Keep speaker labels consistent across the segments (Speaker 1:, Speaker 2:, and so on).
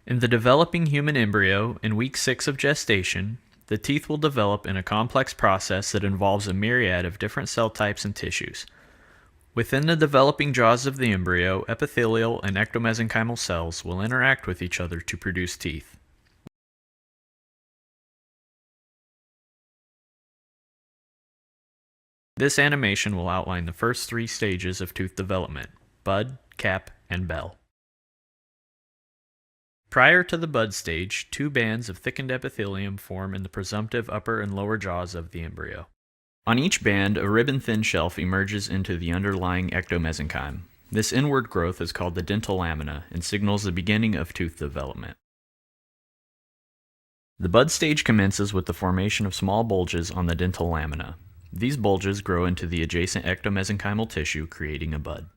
Speaker 1: In the developing human embryo, in week 6 of gestation, the teeth will develop in a complex process that involves a myriad of different cell types and tissues. Within the developing jaws of the embryo, epithelial and ectomesenchymal cells will interact with each other to produce teeth. This animation will outline the first 3 stages of tooth development: bud, cap, and bell. Prior to the bud stage, 2 bands of thickened epithelium form in the presumptive upper and lower jaws of the embryo. On each band, a ribbon-thin shelf emerges into the underlying ectomesenchyme. This inward growth is called the dental lamina and signals the beginning of tooth development. The bud stage commences with the formation of small bulges on the dental lamina. These bulges grow into the adjacent ectomesenchymal tissue, creating a bud.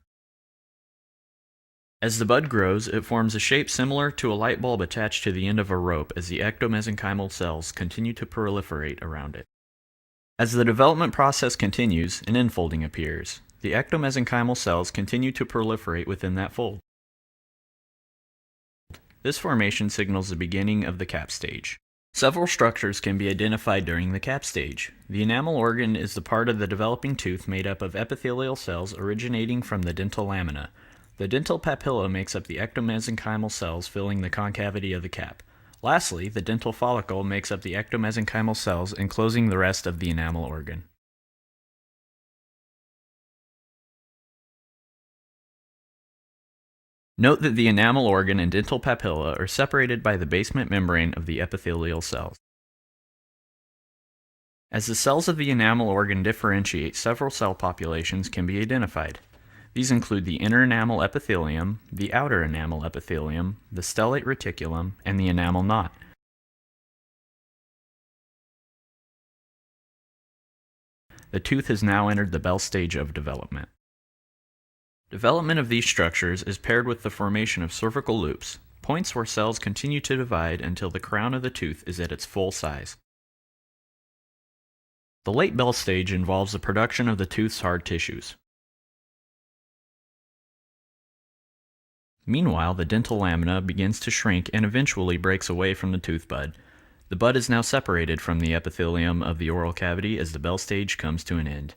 Speaker 1: As the bud grows, it forms a shape similar to a light bulb attached to the end of a rope as the ectomesenchymal cells continue to proliferate around it. As the development process continues, an infolding appears. The ectomesenchymal cells continue to proliferate within that fold. This formation signals the beginning of the cap stage. Several structures can be identified during the cap stage. The enamel organ is the part of the developing tooth made up of epithelial cells originating from the dental lamina. The dental papilla makes up the ectomesenchymal cells filling the concavity of the cap. Lastly, the dental follicle makes up the ectomesenchymal cells enclosing the rest of the enamel organ. Note that the enamel organ and dental papilla are separated by the basement membrane of the epithelial cells. As the cells of the enamel organ differentiate, several cell populations can be identified. These include the inner enamel epithelium, the outer enamel epithelium, the stellate reticulum, and the enamel knot. The tooth has now entered the bell stage of development. Development of these structures is paired with the formation of cervical loops, points where cells continue to divide until the crown of the tooth is at its full size. The late bell stage involves the production of the tooth's hard tissues. Meanwhile, the dental lamina begins to shrink and eventually breaks away from the tooth bud. The bud is now separated from the epithelium of the oral cavity as the bell stage comes to an end.